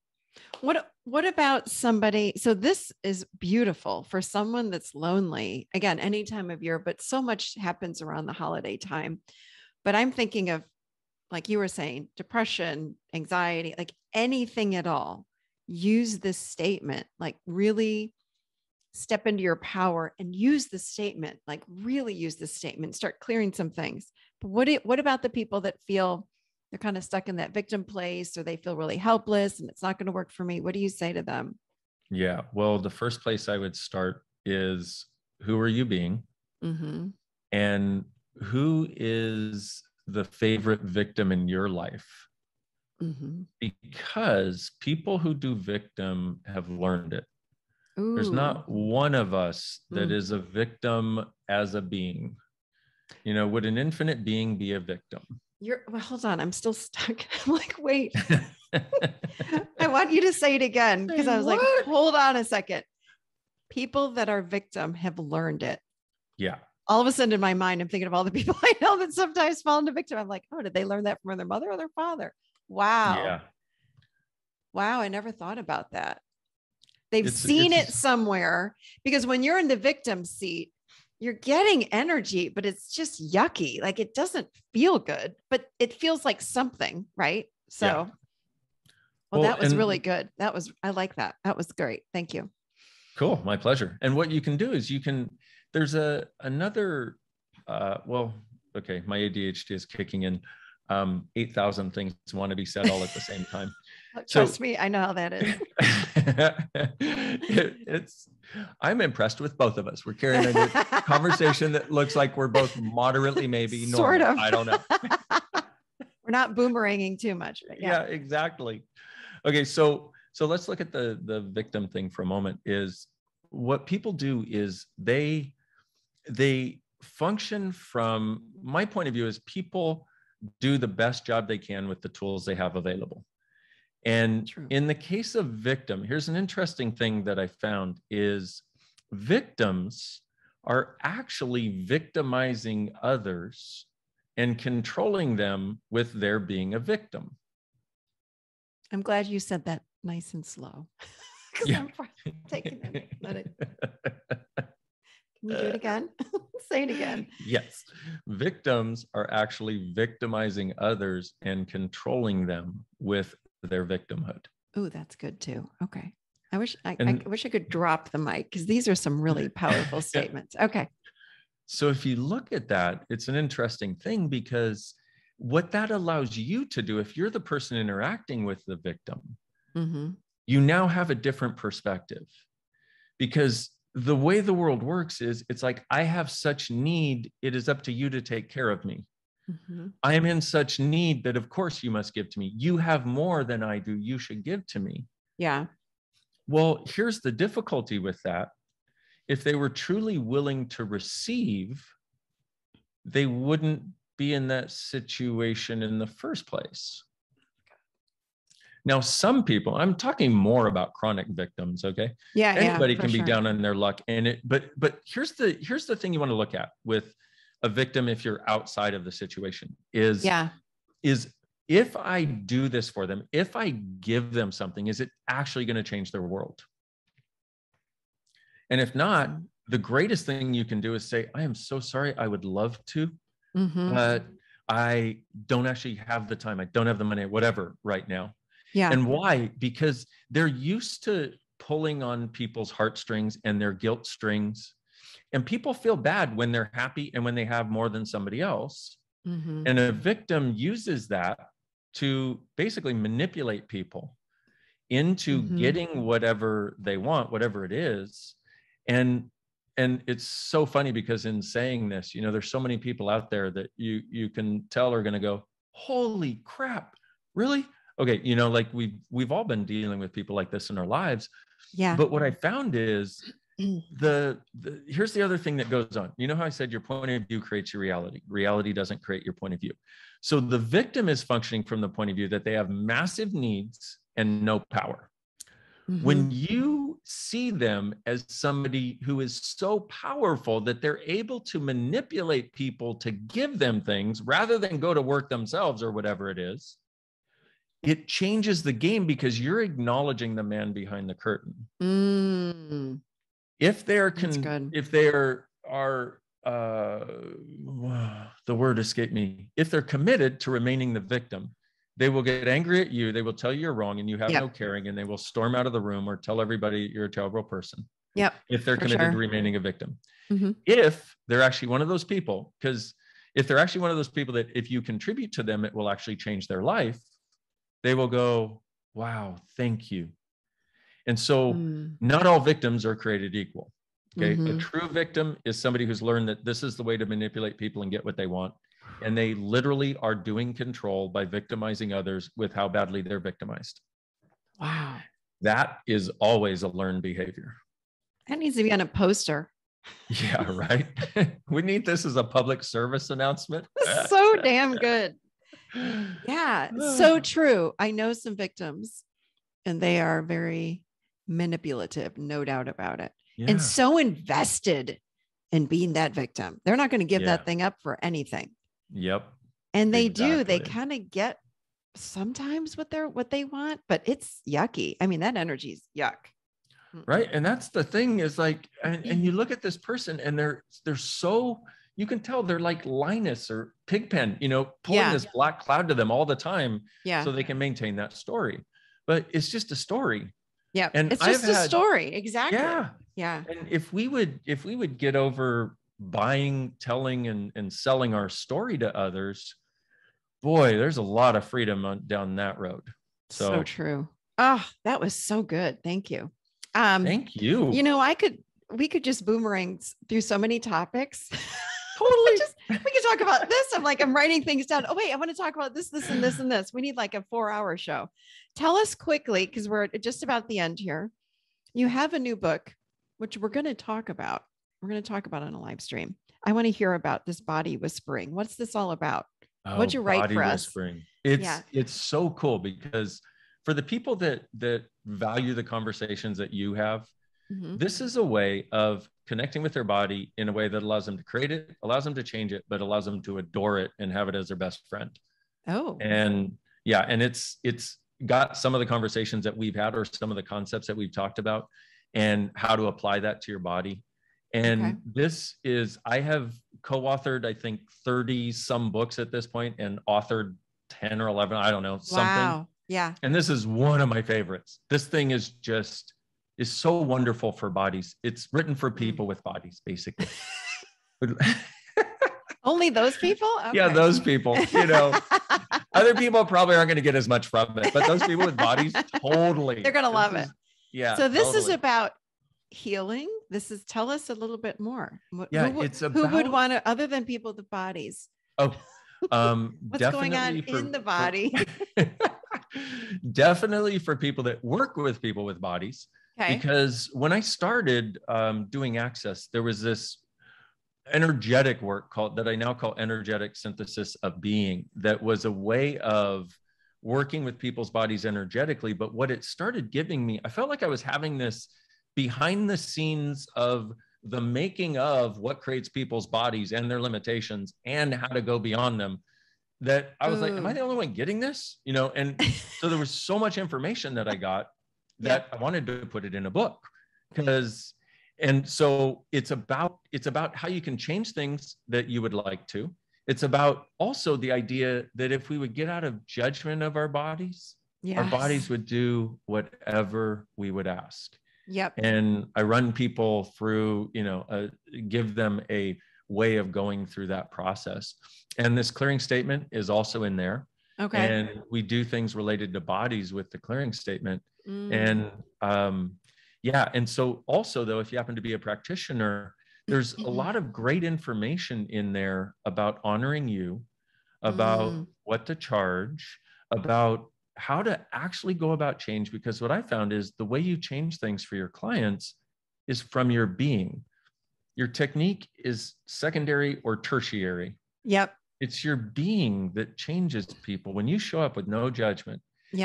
[SPEAKER 1] What about somebody? So this is beautiful for someone that's lonely, again, any time of year, but so much happens around the holiday time. But I'm thinking of, like you were saying, depression, anxiety, like anything at all. Use this statement, like really step into your power and use the statement, like really use the statement, start clearing some things. But what about the people that feel they're kind of stuck in that victim place, or they feel really helpless and it's not going to work for me? What do you say to them?
[SPEAKER 2] Yeah. Well, the first place I would start is, who are you being?
[SPEAKER 1] Mm-hmm.
[SPEAKER 2] And who is the favorite victim in your life?
[SPEAKER 1] Mm-hmm.
[SPEAKER 2] Because people who do victim have learned it. There's
[SPEAKER 1] Ooh.
[SPEAKER 2] not one of us that is a victim as a being. Would an infinite being be a victim?
[SPEAKER 1] Well, hold on. I'm still stuck. I'm like, wait, I want you to say it again, because I was like, hold on a second. People that are victim have learned it.
[SPEAKER 2] Yeah.
[SPEAKER 1] All of a sudden in my mind, I'm thinking of all the people I know that sometimes fall into victim. I'm like, oh, did they learn that from their mother or their father? Wow.
[SPEAKER 2] Yeah.
[SPEAKER 1] Wow. I never thought about that. They've seen it somewhere, because when you're in the victim seat, you're getting energy, but it's just yucky. Like, it doesn't feel good, but it feels like something, right? So,
[SPEAKER 2] yeah.
[SPEAKER 1] well, that was really good. I like that. That was great. Thank you.
[SPEAKER 2] Cool. My pleasure. And what you can do is there's another, okay, my ADHD is kicking in. 8,000 things want to be said all at the same time.
[SPEAKER 1] Trust me, I know how that is. I'm impressed with both of us. We're carrying a conversation that looks like we're both moderately, maybe normal. Sort of. I don't know. We're not boomeranging too much.
[SPEAKER 2] Yeah, exactly. Okay, so let's look at the victim thing for a moment. Is what people do is they function from my point of view is people do the best job they can with the tools they have available. And in the case of victim, here's an interesting thing that I found is victims are actually victimizing others and controlling them with their being a victim.
[SPEAKER 1] I'm glad you said that nice and slow. Yeah. I'm taking it. Let it. Can you do it again? Say it again.
[SPEAKER 2] Yes. Victims are actually victimizing others and controlling them with their victimhood.
[SPEAKER 1] Oh, that's good too. Okay. I wish I could drop the mic, because these are some really powerful statements. Okay.
[SPEAKER 2] So if you look at that, it's an interesting thing, because what that allows you to do, if you're the person interacting with the victim, you now have a different perspective, because the way the world works is it's like, I have such need. It is up to you to take care of me. I am in such need that, of course, you must give to me. You have more than I do. You should give to me.
[SPEAKER 1] Yeah.
[SPEAKER 2] Well, here's the difficulty with that. If they were truly willing to receive, they wouldn't be in that situation in the first place. Now, some people, I'm talking more about chronic victims, okay?
[SPEAKER 1] Yeah.
[SPEAKER 2] Anybody can be down on their luck. But here's the thing you want to look at with a victim if you're outside of the situation is if I do this for them, if I give them something, is it actually going to change their world? And if not, the greatest thing you can do is say, I am so sorry. I would love to, but I don't actually have the time. I don't have the money, whatever right now.
[SPEAKER 1] Yeah.
[SPEAKER 2] And why? Because they're used to pulling on people's heartstrings and their guilt strings. And people feel bad when they're happy and when they have more than somebody else. And a victim uses that to basically manipulate people into getting whatever they want, whatever it is. And it's so funny, because in saying this, there's so many people out there that you can tell are going to go, holy crap, really? Okay, like we've all been dealing with people like this in our lives.
[SPEAKER 1] Yeah.
[SPEAKER 2] But what I found is here's the other thing that goes on. You know how I said your point of view creates your reality. Reality doesn't create your point of view. So the victim is functioning from the point of view that they have massive needs and no power. When you see them as somebody who is so powerful that they're able to manipulate people to give them things rather than go to work themselves or whatever it is, it changes the game, because you're acknowledging the man behind the curtain. If they're the word escaped me. If they're committed to remaining the victim, they will get angry at you. They will tell you you're wrong and you have no caring, and they will storm out of the room or tell everybody you're a terrible person.
[SPEAKER 1] Yep.
[SPEAKER 2] if they're
[SPEAKER 1] For
[SPEAKER 2] committed to
[SPEAKER 1] sure.
[SPEAKER 2] remaining a victim.
[SPEAKER 1] Mm-hmm.
[SPEAKER 2] If they're actually one of those people, because if they're actually one of those people that if you contribute to them, it will actually change their life, they will go, wow, thank you. And so not all victims are created equal. Okay. A true victim is somebody who's learned that this is the way to manipulate people and get what they want. And they literally are doing control by victimizing others with how badly they're victimized.
[SPEAKER 1] Wow.
[SPEAKER 2] That is always a learned behavior.
[SPEAKER 1] That needs to be on a poster.
[SPEAKER 2] Yeah, right. We need this as a public service announcement.
[SPEAKER 1] So damn good. Yeah, so true. I know some victims and they are very manipulative, no doubt about it.
[SPEAKER 2] Yeah.
[SPEAKER 1] And so invested in being that victim. They're not going to give that thing up for anything.
[SPEAKER 2] Yep.
[SPEAKER 1] And they do. They kind of get sometimes what they want, but it's yucky. I mean, that energy is yuck.
[SPEAKER 2] Right. And that's the thing is like, and you look at this person and they're so, you can tell they're like Linus or Pigpen, pulling this black cloud to them all the time so they can maintain that story. But it's just a story.
[SPEAKER 1] Yeah. And it's just a story. Exactly.
[SPEAKER 2] Yeah.
[SPEAKER 1] Yeah.
[SPEAKER 2] And if we would get over buying, telling, and selling our story to others, boy, there's a lot of freedom down that road.
[SPEAKER 1] So true. Oh, that was so good. Thank you.
[SPEAKER 2] Thank you.
[SPEAKER 1] We could just boomerang through so many topics. Totally. We could talk about this. I'm writing things down. Oh, wait, I want to talk about this, and this, and this. We need like a 4-hour show. Tell us quickly, because we're just about the end here. You have a new book, which we're going to talk about. We're going to talk about on a live stream. I want to hear about this body whispering. What's this all about? What'd you write for us?
[SPEAKER 2] It's so cool because for the people that value the conversations that you have, this is a way of connecting with their body in a way that allows them to create it, allows them to change it, but allows them to adore it and have it as their best friend.
[SPEAKER 1] Oh,
[SPEAKER 2] and it's got some of the conversations that we've had or some of the concepts that we've talked about and how to apply that to your body. And this is, I have co-authored, I think 30 some books at this point and authored 10 or 11, I don't know, something.
[SPEAKER 1] Wow. Yeah.
[SPEAKER 2] And this is one of my favorites. This thing is so wonderful for bodies. It's written for people with bodies, basically.
[SPEAKER 1] Only those people? Okay.
[SPEAKER 2] Yeah, those people, other people probably aren't going to get as much from it, but those people with bodies, totally.
[SPEAKER 1] They're going to love it.
[SPEAKER 2] Yeah.
[SPEAKER 1] So this is about healing. Tell us a little bit more. Who would want to, other than people with bodies?
[SPEAKER 2] Oh,
[SPEAKER 1] what's going on in the body?
[SPEAKER 2] Definitely for people that work with people with bodies. Okay. Because when I started doing Access, there was this energetic work that I now call energetic synthesis of being. That was a way of working with people's bodies energetically. But what it started giving me, I felt like I was having this behind the scenes of the making of what creates people's bodies and their limitations and how to go beyond them, that I was like, am I the only one getting this? And so there was so much information that I got that I wanted to put it in a book and so it's about how you can change things that you would like to. It's about also the idea that if we would get out of judgment of our bodies, our bodies would do whatever we would ask.
[SPEAKER 1] Yep.
[SPEAKER 2] And I run people through, give them a way of going through that process. And this clearing statement is also in there. Okay. And we do things related to bodies with the clearing statement. And and so also though, if you happen to be a practitioner, there's a lot of great information in there about honoring you, about what to charge, about how to actually go about change. Because what I found is the way you change things for your clients is from your being. Your technique is secondary or tertiary.
[SPEAKER 1] Yep.
[SPEAKER 2] It's your being that changes people. When you show up with no judgment,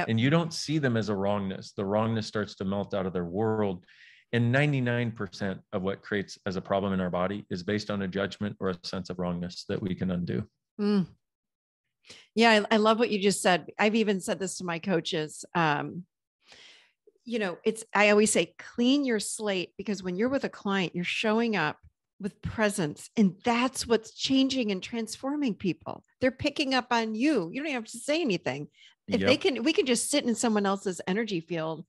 [SPEAKER 2] and you don't see them as a wrongness, the wrongness starts to melt out of their world. And 99% of what creates as a problem in our body is based on a judgment or a sense of wrongness that we can undo.
[SPEAKER 1] Yeah, I love what you just said. I've even said this to my coaches. I always say, clean your slate, because when you're with a client, you're showing up with presence, and that's what's changing and transforming people. They're picking up on you. You don't even have to say anything. If we can just sit in someone else's energy field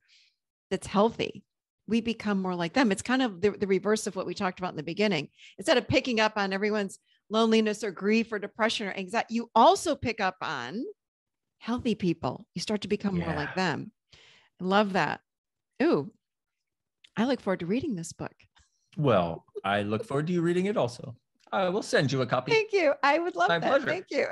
[SPEAKER 1] that's healthy. we become more like them. It's kind of the reverse of what we talked about in the beginning. Instead of picking up on everyone's loneliness or grief or depression or anxiety, you also pick up on healthy people. You start to become more like them. I love that. Ooh, I look forward to reading this book.
[SPEAKER 2] Well, I look forward to you reading it also. I will send you a copy.
[SPEAKER 1] Thank you. I would love that.
[SPEAKER 2] Pleasure.
[SPEAKER 1] Thank you.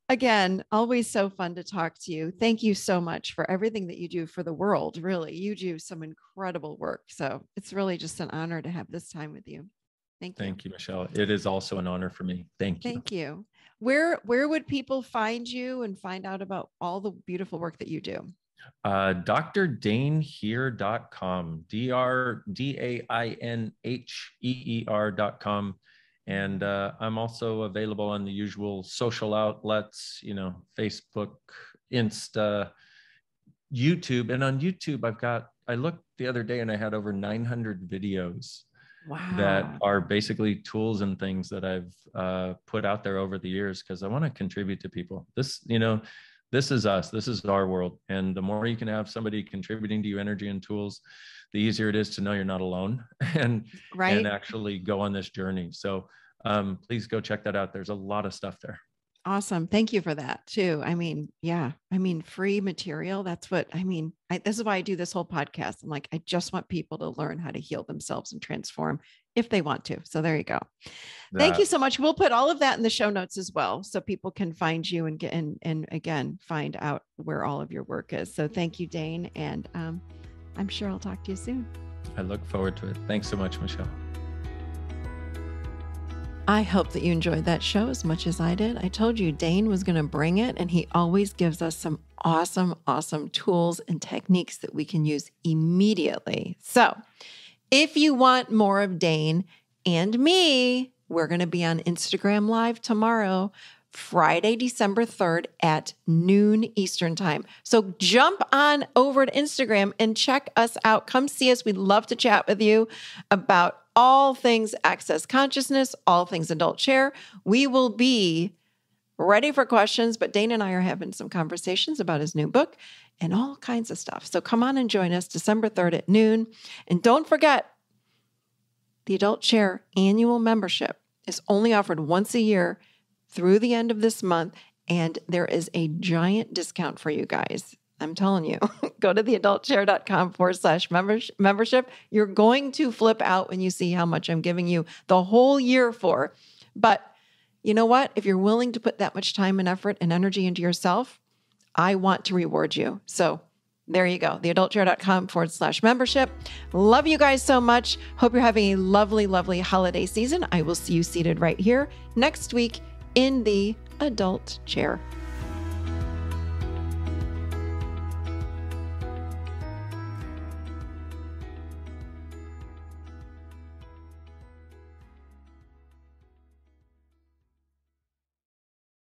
[SPEAKER 1] Again, always so fun to talk to you. Thank you so much for everything that you do for the world. Really, you do some incredible work. So it's really just an honor to have this time with you. Thank you.
[SPEAKER 2] Thank you, Michelle. It is also an honor for me. Thank you.
[SPEAKER 1] Thank you. Where would people find you and find out about all the beautiful work that you do?
[SPEAKER 2] DrDainHeer.com, DrDainHeer.com. And I'm also available on the usual social outlets, Facebook, Insta, YouTube. And on YouTube, I looked the other day and I had over 900 videos.
[SPEAKER 1] Wow.
[SPEAKER 2] That are basically tools and things that I've put out there over the years because I want to contribute to people. This is us. This is our world. And the more you can have somebody contributing to you energy and tools, the easier it is to know you're not alone and actually go on this journey. So please go check that out. There's a lot of stuff there.
[SPEAKER 1] Awesome. Thank you for that too. Free material. That's what this is why I do this whole podcast. I'm like, I just want people to learn how to heal themselves and transform if they want to. So there you go. Thank you so much. We'll put all of that in the show notes as well, so people can find you and get and again, find out where all of your work is. So thank you, Dane. And I'm sure I'll talk to you soon.
[SPEAKER 2] I look forward to it. Thanks so much, Michelle.
[SPEAKER 1] I hope that you enjoyed that show as much as I did. I told you Dane was going to bring it, and he always gives us some awesome tools and techniques that we can use immediately. So if you want more of Dane and me, we're going to be on Instagram Live tomorrow, Friday, December 3rd at noon Eastern time. So jump on over to Instagram and check us out. Come see us. We'd love to chat with you about all things access consciousness, all things adult share. We will be ready for questions, but Dane and I are having some conversations about his new book and all kinds of stuff. So come on and join us December 3rd at noon. And don't forget, the Adult Share annual membership is only offered once a year through the end of this month, and there is a giant discount for you guys. I'm telling you, go to theadultshare.com/membership. You're going to flip out when you see how much I'm giving you the whole year for. But you know what? If you're willing to put that much time and effort and energy into yourself, I want to reward you. So there you go. theadultshare.com/membership. Love you guys so much. Hope you're having a lovely, lovely holiday season. I will see you seated right here next week in the Adult Chair.